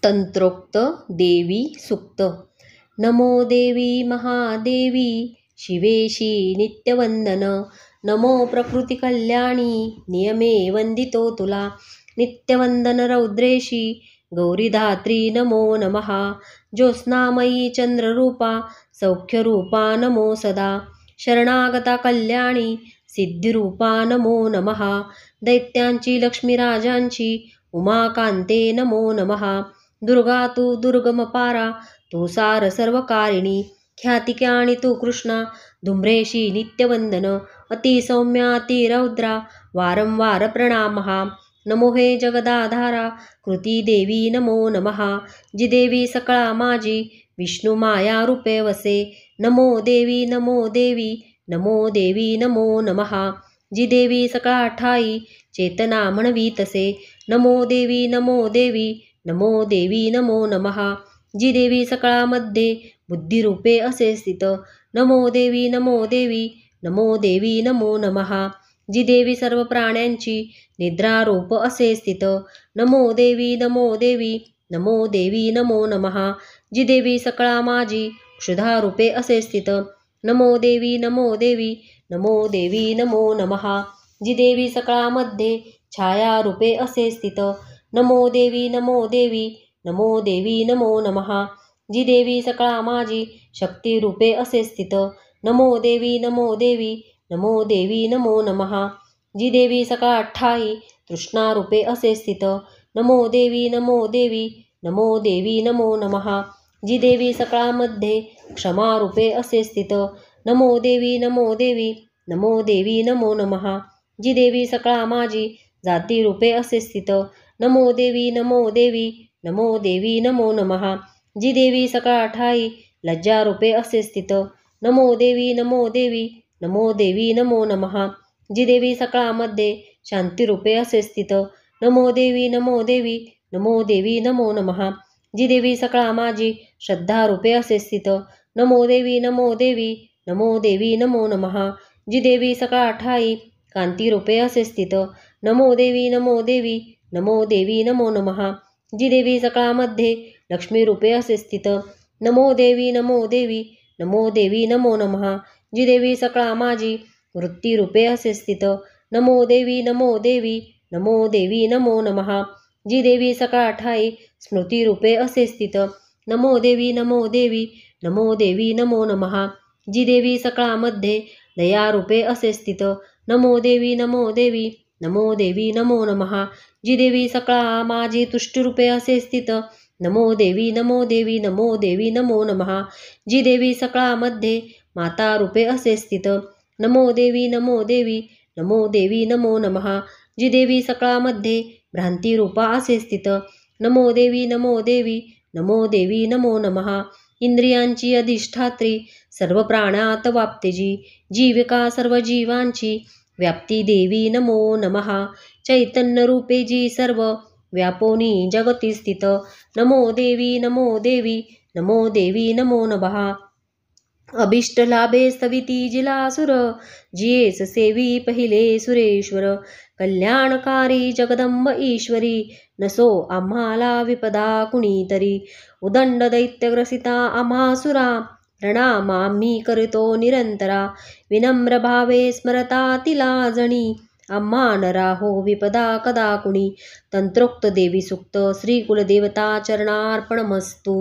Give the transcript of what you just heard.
तंत्रोक्त देवी सुक्त। नमो देवी महादेवी शिवेशी नित्यवंदन। नमो प्रकृती कल्याणी नियमे वंदितो तुला। नित्यवंदन रौद्रेशी गौरीधात्री नमो नमः। ज्योत्स्नामयी चंद्ररूपा सौख्यरूपा नमो सदा। शरणागता कल्याणी सिद्धिरूपा नमो नमः। दैत्यांची लक्ष्मीराजांची उमाकांते नमो नमः। दुर्गा तू दुर्गमपारा तू सार सर्वकारिणी। ख्यातिक्याणी तू कृष्णा धुम्रेशी नित्यवंदन। अतिसौम्या अतिरौद्रा वारंवार प्रणामः। नमो हे जगदाधारा कृती देवी नमो नमः। जी देवी सकळा माझी विष्णू माया रूपे वसे। नमो देवी नमो देवी नमो देवी नमो नमः। जी देवी सकळा ठाई चेतना म्हणवी तसे। नमो देवी नमो देवी नमो देवी नमो नमः। जी देवी सकळामध्ये बुद्धिरूपे असे स्थित। नमो देवी नमो देवी नमो देवी नमो नमः। जी देवी सर्व प्राण्यांची निद्रारूप असे स्थित। नमो देवी नमो देवी नमो देवी नमो नमः। जी देवी सकळा माझी क्षुधारूपे असे स्थित। नमो देवी नमो देवी नमो देवी नमो नमः। जी देवी सकळामध्ये छायारूपे असे स्थित। नमो देवी नमो देवी नमो देवी नमो नमः। जी देवी सकळा माझी शक्तिरूपे असे स्थित। नमो देवी नमो देवी नमो देवी नमो नमः। जी देवी सकळा ठाई तृष्णारूपे असे स्थित। नमो देवी नमो देवी नमो देवी नमो नमः। जी देवी सकळामध्ये क्षमारूपे असे स्थित। नमो देवी नमो देवी नमो देवी नमो नमः। जी देवी सकळा माझी जातीरूपे असे स्थित। नमो देवी नमो देवी नमो देवी नमो नमः। जी देवी सकळा ठाई लज्जारूपे असे स्थित। नमो देवी नमो देवी नमो देवी नमो नमः। जी देवी सकळामध्ये शांतिरूपे असे स्थित। नमो देवी नमो देवी नमो देवी नमो नमः। जी देवी सकळा माझी श्रद्धारूपे असे स्थित। नमो देवी नमो देवी नमो देवी नमो नमः। जी देवी सकळा ठाई कांतीरूपे असे स्थित। नमो देवी नमो देवी नमो देवी नमो नमः। जी देवी सकळामध्ये लक्ष्मीरूपे असे स्थित। नमो देवी नमो देवी नमो देवी नमो नमः। जी देवी सकळा माझी वृत्तीरूपे असे स्थित। नमो देवी नमो देवी नमो देवी नमो नमः। जी देवी सकळा ठाई स्मृतिरूपे असे स्थित। नमो देवी नमो देवी नमो देवी नमो नमः। जी देवी सकळामध्ये दयारूपे असे स्थित। नमो देवी नमो देवी नमो देवी नमो नमः। जी देवी सकळा माझी तुष्टिरूपे असे स्थित। नमो देवी नमो देवी नमो देवी नमो नमः। जी देवी सकळामध्ये मातारूपे असे स्थित। नमो देवी नमो देवी नमो देवी नमो नमः। जी देवी सकळामध्ये भ्रांतिरूपा असे स्थित। नमो देवी नमो देवी नमो देवी नमो नमः। इंद्रियांची अधिष्ठात्री सर्व प्राणात वाप्ते जी। जीविका सर्व जीवांची व्याप्ती देवी नमो नमः। चैतन्यरूपे जी सर्व व्यापोनी जगती स्थित। नमो देवी नमो देवी नमो देवी नमो नमः। अभिष्ट लाभे स्तविती जिलासुर जियेस सेवी पहिले सुरेश्वर। कल्याणकारी जगदंब ईश्वरी नसो आम्हाला विपदा कुणीतरी। उदंड दैत्यग्रसिता आम्हासुरा प्रणाम आम्ही करतो निरंतरा। विनम्र भावे स्मरता तिला जणी आम्हा नरा हो विपदा कदा कुणी। तंत्रोक्त देवी सुक्त श्री कुलदेवता चरणार्पणमस्तु।